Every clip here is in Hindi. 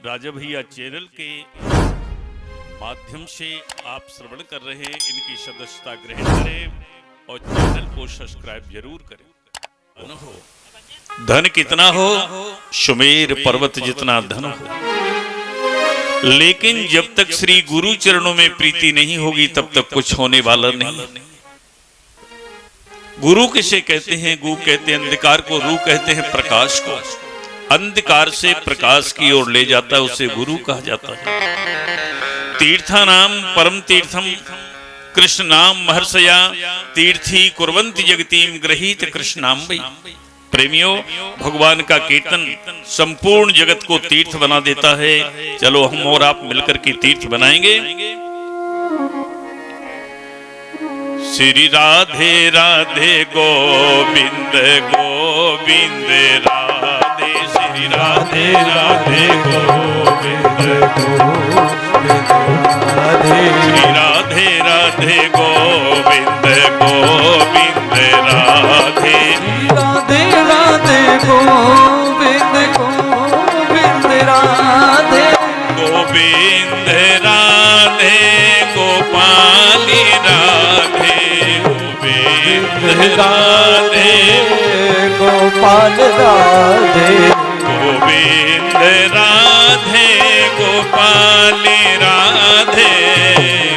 राजा भैया चैनल के माध्यम से आप श्रवण कर रहे हैं, इनकी सदस्यता ग्रहण करें और चैनल को सब्सक्राइब जरूर करें। धन कितना हो, सुमेर पर्वत जितना धन हो, लेकिन जब तक श्री गुरु चरणों में प्रीति नहीं होगी तब तक कुछ होने वाला नहीं। गुरु किसे कहते हैं? गु कहते हैं अंधकार को, रू कहते हैं प्रकाश को। अंधकार से प्रकाश की ओर ले जाता है, उसे गुरु कहा जाता है। तीर्था नाम परम तीर्थम कृष्ण नाम महर्षया तीर्थी कुर्वन्ति जगतीम गृहीत कृष्णाम वै। प्रेमियों, भगवान का कीर्तन संपूर्ण जगत को तीर्थ बना देता है। चलो हम और आप मिलकर के तीर्थ बनाएंगे। श्री राधे राधे गोविंद गोविंद राधे, श्री राधे राधे गोविंद गोविंद राधे, श्री राधे राधे गोविंद गोविंद राधे, राधे राधे गोविंद गोविंद राधे, गोविंद राधे गोपाली राधे, गोविंद राधे गोपाल राधे, गोविंद राधे गोपाली राधे,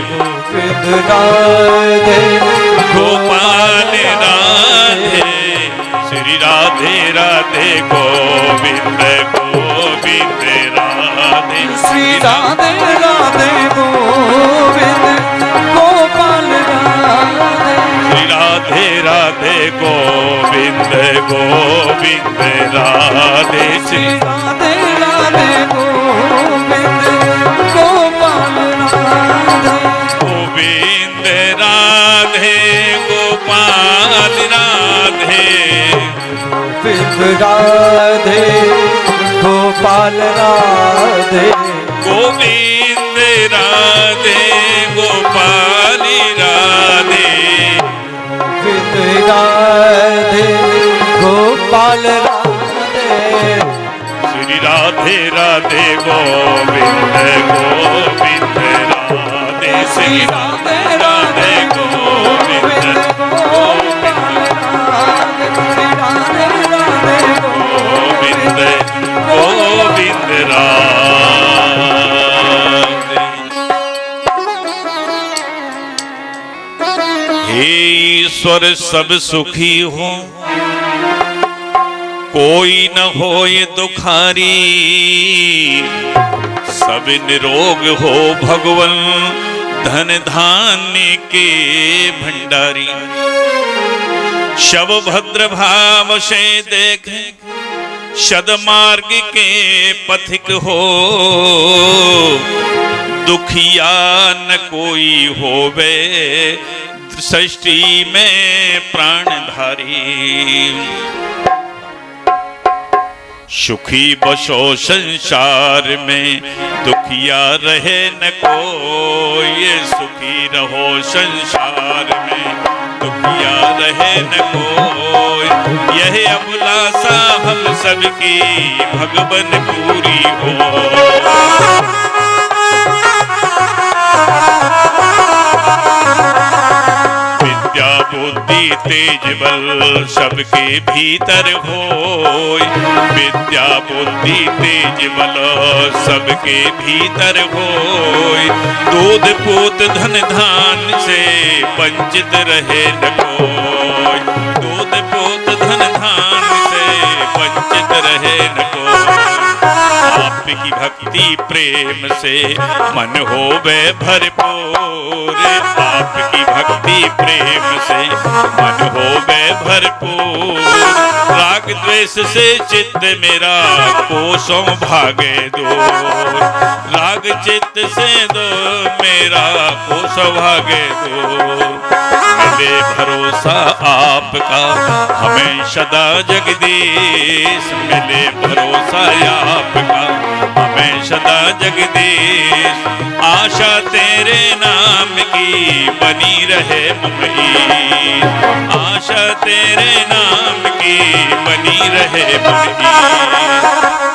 गोविंद राधे गोपाल राधे, श्री राधे राधे गोविंद गोविंद राधे, श्री राधे राधे गोविंद गोपाल राधे, श्री राधे राधे गोविंद गोविंद राधे, श्री राधे राधे गोविंद गोपाल राधे, गोविंद राधे गोपाल राधे, गोविंद राधे गोपाल राधे, गोविंद राधे गोपाली राधे, गोविंद राधे गोपाल राधे, श्री राधे राधे गोविंद गोविंद राधे, श्री राधे राधे गोविंद गोविंद श्री राधे राधे गोविंद गोविंद राधे। हे ईश्वर सब सुखी हो, कोई न होए दुखारी, सब निरोग हो भगवन धन धान्य के भंडारी। शव भद्र भाव से देखे सदमार्ग के पथिक हो, दुखिया न कोई होवे सृष्टि में प्राणधारी। सुखी बसो संसार में दुखिया रहे न कोई, सुखी रहो संसार में दुखिया रहे न कोई। यह अभिलाषा हम सबकी भगवन पूरी हो। विद्या बुद्धि तेज बल सबके भीतर होय, विद्या बुद्धि तेज बल सबके भीतर होय। दूध पूत धन धान से वंचित रहे न कोई, दूध पूत धन धान से वंचित रहे न कोई। आपकी भक्ति प्रेम से मन होवे भरपूर, आपकी भक्ति प्रेम से मन होवे भरपूर। राग द्वेष से चित्त मेरा कोसों भागे दूर, राग चित्त से दो मेरा कोसों भागे दूर। मिले भरोसा आपका हमें सदा जगदीश, मिले भरोसा आपका हमें सदा जगदीश। आशा तेरे नाम की बनी रहे मुमई, आशा तेरे नाम की की बनी रहे मुर्गी।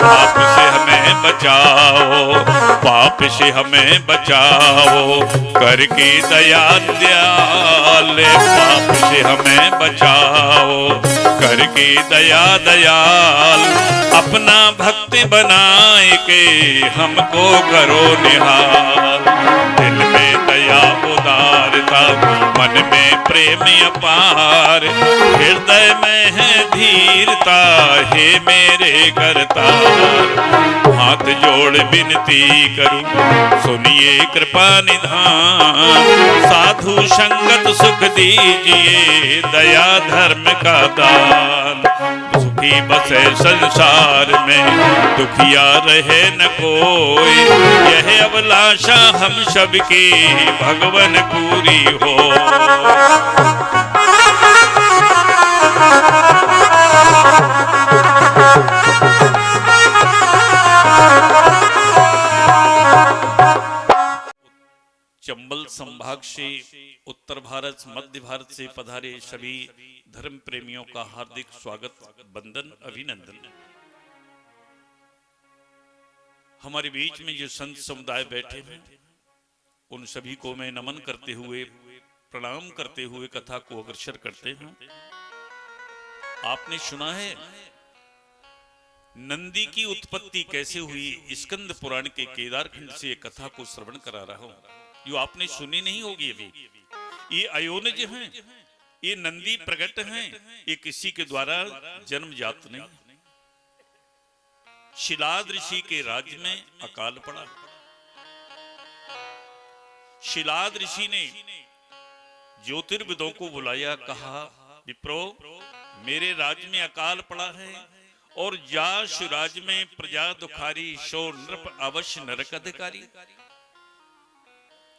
पाप से हमें बचाओ, पाप से हमें बचाओ, करके दया दयाल। पाप से हमें बचाओ, करके दया दयाल। अपना भक्त बनाए के हमको करो निहाल। दिल में दया उदारता, मन में प्रेम अपार, हृदय में है धीरता, हे मेरे करतार। हाथ जोड़ विनती करूं, सुनिए कृपा निधान। साधु संगत सुख दीजिए, दया धर्म का दान। सुखी बसे संसार में, दुखिया रहे न कोई। यह अभिलाषा हम सबकी भगवन पूरी हो। चंबल संभाग से, उत्तर भारत, मध्य भारत से पधारे सभी धर्म प्रेमियों का हार्दिक स्वागत, वंदन, अभिनंदन। हमारे बीच में जो संत समुदाय बैठे हैं, उन सभी को मैं नमन करते हुए, प्रणाम करते हुए कथा को अग्रसर करते हैं। आपने सुना है नंदी की उत्पत्ति कैसे हुई। स्कंद पुराण के केदार खंड से कथा को श्रवण करा रहा हूं, जो आपने सुनी नहीं होगी अभी। ये अयोनिज हैं, ये नंदी प्रकट हैं, ये किसी के द्वारा जन्मजात नहीं। शिलाद ऋषि के राज्य में अकाल पड़ा। शिलाद ऋषि ने ज्योतिर्विदों को बुलाया, कहा विप्रो मेरे राज्य में अकाल पड़ा है, और जाश राज्य में प्रजा दुखारी, सो नृप अवश्य नरक अधिकारी।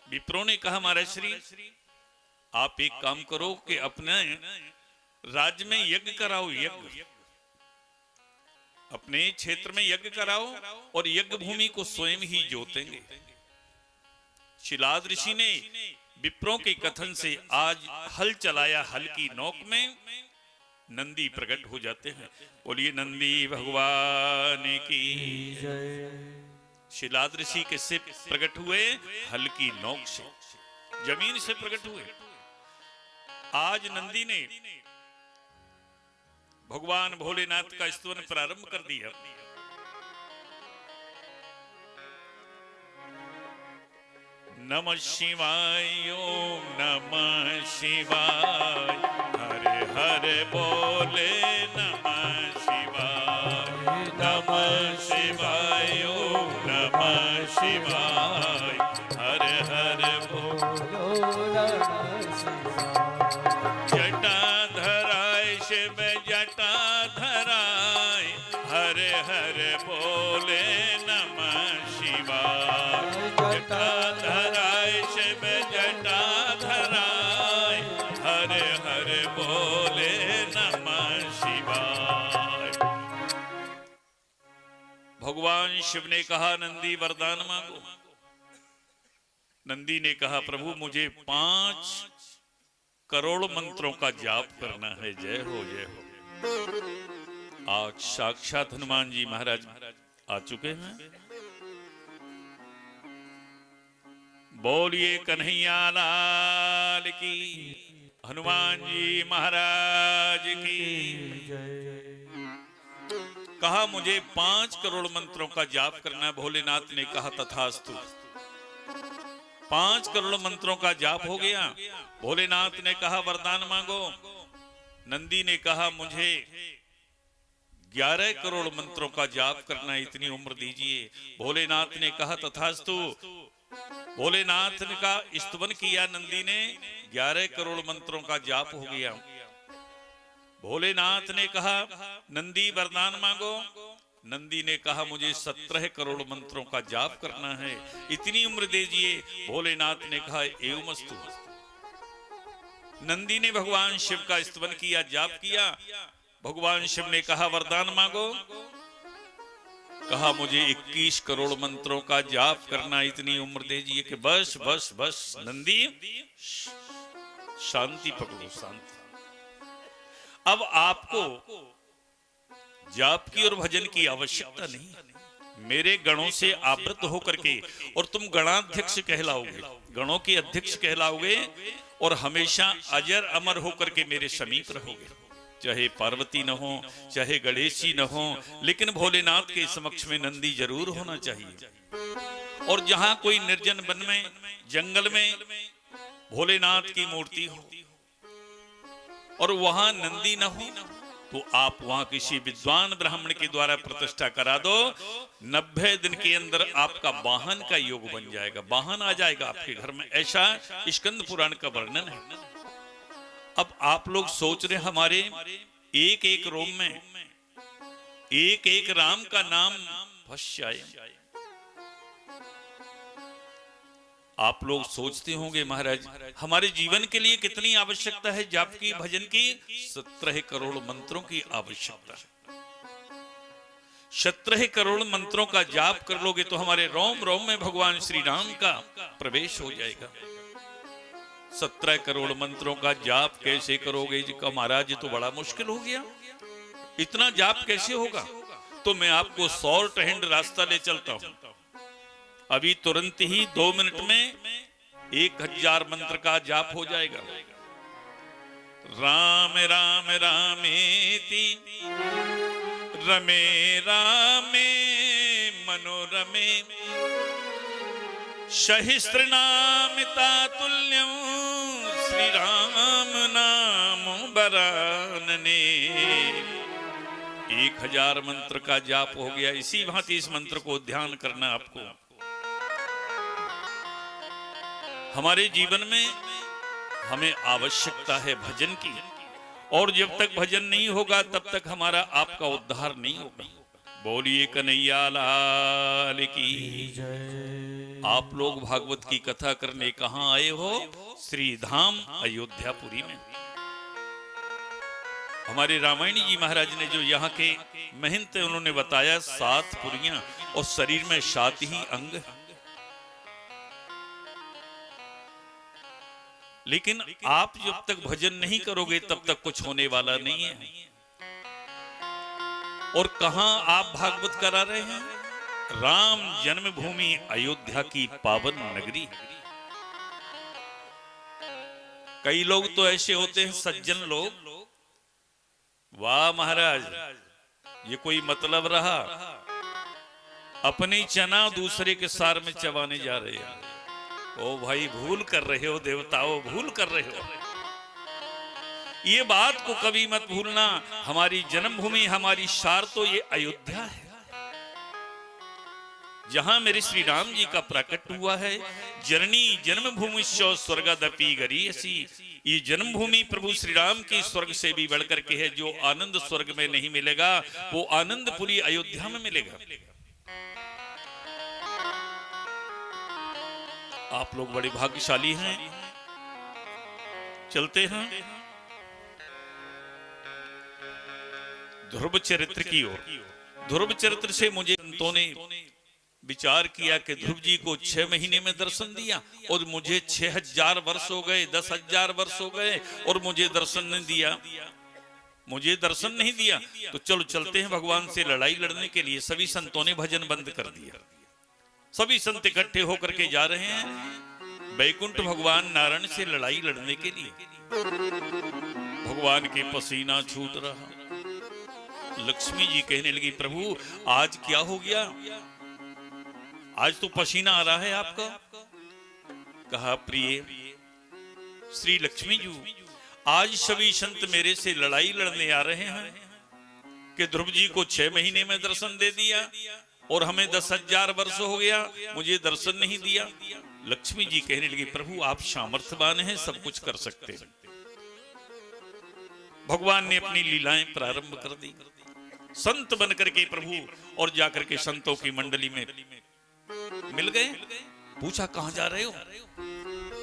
विप्रो ने कहा महाराज श्री, आप एक काम करो कि अपने राज्य में यज्ञ कराओ। यज्ञ अपने क्षेत्र में यज्ञ कराओ, और यज्ञ भूमि को स्वयं ही जोतेंगे। शिलाद ऋषि ने विप्रों के कथन से आज हल चलाया। हल की नोक में नंदी प्रकट हो जाते हैं। बोलिए नंदी भगवान की जय। शिलाद ऋषि किससे प्रकट हुए? हल की नोक से, जमीन से प्रकट हुए। आज नंदी ने भगवान भोलेनाथ का स्तवन प्रारंभ कर दिया। नमः शिवाय, ओम नमः शिवाय, हरे हरे बोले नमः शिवाय। नमः शिवाय, ओम नमः शिवाय, हरे हरे बोले। जटा धराय शिव जटा धराय, हरे हरे बोले नमः शिवाय। जटा धराय शिव जटा धराय, हरे हरे बोले नमः शिवाय। भगवान शिव ने कहा नंदी वरदान मांगो। नंदी ने कहा प्रभु मुझे 5 करोड़ मंत्रों का जाप करना है। जय हो जय हो। आज साक्षात हनुमान जी महाराज आ चुके हैं। बोलिए कन्हैया लाल की, हनुमान जी महाराज की जय। कहा मुझे 5 करोड़ मंत्रों का जाप करना है। भोलेनाथ ने कहा तथास्तु। 5 करोड़ मंत्रों का जाप हो गया। भोलेनाथ ने कहा वरदान मांगो। नंदी ने कहा मुझे 11 करोड़ मंत्रों का जाप करना, इतनी उम्र दीजिए। भोलेनाथ ने कहा तथास्तु। भोलेनाथ ने का स्तवन किया नंदी ने, 11 करोड़ मंत्रों का जाप हो गया। भोलेनाथ ने कहा नंदी वरदान मांगो। नंदी ने कहा मुझे 17 करोड़ मंत्रों का जाप करना है, इतनी उम्र दीजिए। भोलेनाथ ने कहा एवमस्तु। नंदी ने भगवान शिव का स्तवन किया, जाप किया। भगवान शिव ने कहा वरदान मांगो। कहा मुझे 21 करोड़ मंत्रों का जाप करना, इतनी उम्र दीजिए। कि बस बस बस नंदी शांति पकड़ो, शांति। अब आपको जाप की और भजन की आवश्यकता नहीं। मेरे गणों से आवृत होकर के और तुम गणाध्यक्ष कहलाओगे, गणों के अध्यक्ष कहलाओगे और हमेशा अजर अमर होकर के मेरे समीप रहोगे। चाहे पार्वती न हो, चाहे गणेश जी न हो, लेकिन भोलेनाथ के समक्ष में नंदी जरूर होना चाहिए। और जहां कोई निर्जन वन में, जंगल में भोलेनाथ की मूर्ति हो और वहां नंदी न हो, तो आप वहां किसी विद्वान ब्राह्मण के द्वारा प्रतिष्ठा करा दो। 90 दिन के अंदर आपका वाहन का योग बन जाएगा, वाहन आ जाएगा आपके घर में। ऐसा स्कंद पुराण का वर्णन है। अब आप लोग सोच रहे हमारे एक एक रोम में एक एक राम का नाम फंस जाए। आप लोग सोचते होंगे महाराज हमारे जीवन के लिए कितनी आवश्यकता है जाप की, भजन की। 17 करोड़ मंत्रों की आवश्यकता है। 17 करोड़ मंत्रों का जाप कर लोगे तो हमारे रोम रोम में भगवान श्री राम का प्रवेश हो जाएगा। 17 करोड़ मंत्रों का जाप कैसे करोगे जी का महाराज, ये तो बड़ा मुश्किल हो गया, इतना जाप कैसे होगा? तो मैं आपको शॉर्ट हैंड रास्ता ले चलता हूं। अभी तुरंत ही 2 मिनट में 1000 मंत्र का जाप हो जाएगा। राम राम रामेति रमे रामे मनोरमे सहस्रनामिता तुल्यं श्री राम नाम बरानने। 1000 मंत्र का जाप हो गया। इसी भांति इस मंत्र को ध्यान करना आपको। हमारे जीवन में हमें आवश्यकता है भजन की, और जब तक भजन नहीं होगा तब तक हमारा आपका उद्धार नहीं होगा। बोलिए कन्हैया लाल की जय। आप लोग भागवत की कथा करने कहां आए हो? श्री धाम अयोध्यापुरी में। हमारे रामायणी जी महाराज ने जो यहाँ के महंत उन्होंने बताया 7 पुरियां और शरीर में 7 ही अंग। लेकिन आप जब तक भजन नहीं करोगे तब तक कुछ होने वाला नहीं है। और कहां आप भागवत करा रहे हैं? राम जन्मभूमि अयोध्या की पावन नगरी। कई लोग तो ऐसे होते हैं सज्जन लोग, वाह महाराज ये कोई मतलब रहा, अपनी चना दूसरे के सार में चबाने जा रहे हैं। ओ भाई भूल कर रहे हो देवताओं, भूल कर रहे हो। ये बात को कभी मत भूलना। हमारी जन्मभूमि, हमारी सार तो ये अयोध्या है, जहां मेरे श्री राम जी का प्रकट हुआ है। जननी जन्मभूमि स्वर्गदपि गरीयसी। ये जन्मभूमि प्रभु श्री राम की स्वर्ग से भी बढ़कर के है। जो आनंद स्वर्ग में नहीं मिलेगा वो आनंद पूरी अयोध्या में मिलेगा। आप लोग बड़े भाग्यशाली हैं। चलते हैं ध्रुव चरित्र की ओर। ध्रुव चरित्र से मुझे संतों ने विचार किया कि ध्रुव जी को 6 महीने में दर्शन दिया और मुझे 6000 वर्ष हो गए, 10,000 वर्ष हो गए और मुझे दर्शन नहीं दिया, मुझे दर्शन नहीं दिया। तो चलो चलते हैं भगवान से लड़ाई लड़ने के लिए। सभी संतों ने भजन बंद कर दिया। सभी संत इकट्ठे होकर के जा रहे हैं बैकुंठ भगवान नारायण से लड़ाई लड़ने के लिए। भगवान के पसीना छूट रहा। लक्ष्मी जी कहने लगी प्रभु आज क्या हो गया, आज तो पसीना आ रहा है आपका। कहा प्रिय श्री लक्ष्मी जी आज सभी संत मेरे से लड़ाई लड़ने आ रहे हैं कि ध्रुव जी को 6 महीने में दर्शन दे दिया और हमें 10,000 वर्ष हो गया, मुझे दर्शन नहीं दिया। लक्ष्मी जी कहने लगी प्रभु आप सामर्थ्यवान हैं, सब कुछ कर सकते हैं। भगवान ने अपनी लीलाएं प्रारंभ कर दी। संत बनकर के प्रभु और जाकर के संतों की मंडली में मिल गए। पूछा कहां जा रहे हो?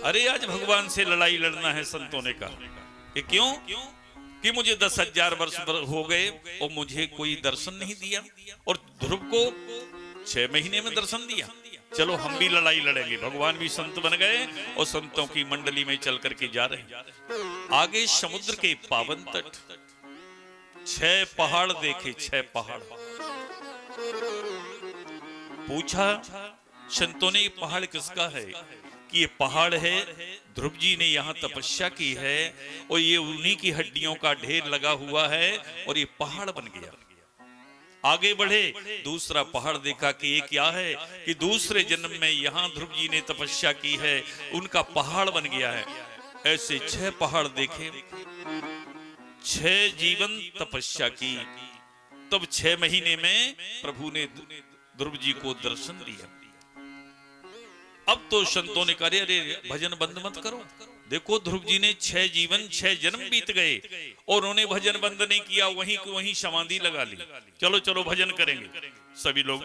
अरे आज भगवान से लड़ाई लड़ना है। संतों ने कहा कि क्यों? कि मुझे 10,000 वर्ष हो गए और मुझे कोई दर्शन नहीं दिया और ध्रुव को 6 महीने में दर्शन दिया। चलो हम भी लड़ाई लड़ेंगे। भगवान भी संत बन गए और संतों की मंडली में चल करके जा रहे हैं। आगे समुद्र के पावन तट 6 पहाड़ देखे, 6 पहाड़। पूछा संतों ने, ये पहाड़ किसका है? कि ये पहाड़ है, ध्रुव जी ने यहाँ तपस्या की है और ये उन्हीं की हड्डियों का ढेर लगा हुआ है और ये पहाड़ बन गया। आगे बढ़े, दूसरा पहाड़ देखा कि ये क्या है? कि दूसरे जन्म में यहाँ ध्रुव जी ने तपस्या की है, उनका पहाड़ बन गया है। ऐसे 6 पहाड़ देखे, 6 जीवन तपस्या की, तब 6 महीने में प्रभु ने ध्रुव जी को दर्शन दिया। अब तो संतों ने कहा, अरे भजन बंद मत करो, देखो ध्रुव जी ने 6 जीवन 6 जन्म बीत गए और उन्होंने भजन बंद नहीं किया, वहीं को वहीं समाधि लगा ली। चलो चलो भजन करेंगे सभी लोग।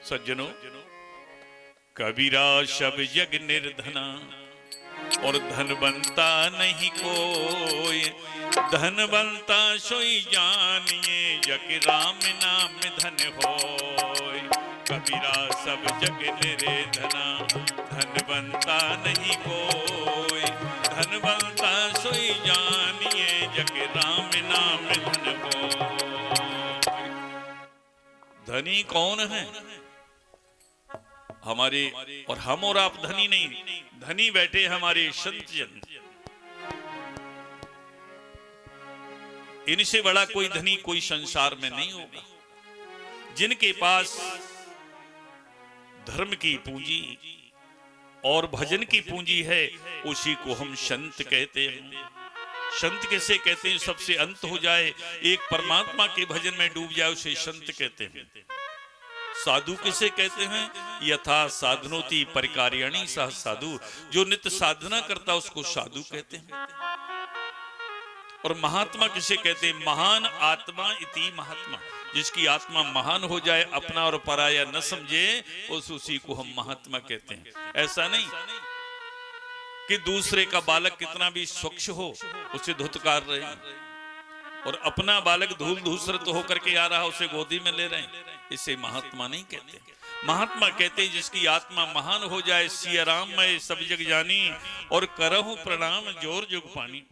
सज्जनों, कबीरा सब जग निर्धना और धनवंता नहीं कोई, धनवंता सोई जानिए जग राम नाम धन होय। कबीरा सब जग निर्धना, धनवंता नहीं कोई, धनवंता सोई जानिए जग राम नाम धन होय। धनी कौन है? हमारे और हम और आप धनी नहीं, धनी बैठे हमारे संत जन। इनसे बड़ा कोई धनी कोई संसार में नहीं होगा। जिनके पास धर्म की पूंजी और भजन की पूंजी है, उसी को हम संत कहते हैं। संत कैसे कहते हैं? सबसे अंत हो जाए, एक परमात्मा के भजन में डूब जाए, उसे संत कहते हैं। साधु किसे कहते हैं? यथा साधनोति परिकार्याणि सह साधु, जो नित्य साधना करता उसको साधु कहते हैं। और महात्मा किसे कहते हैं? महान आत्मा इति महात्मा, जिसकी आत्मा महान हो जाए, अपना और पराया न समझे, उसी को हम महात्मा कहते हैं। ऐसा नहीं कि दूसरे का बालक कितना भी स्वच्छ हो उसे धुतकार रहे और अपना बालक धूल धूसरित होकर के आ रहा उसे गोदी में ले रहे हैं, इसे महात्मा नहीं कहते। महात्मा कहते हैं जिसकी आत्मा महान हो जाए, सिया राम मैं सब जग जानी और करहूं प्रणाम जोर जुग पानी।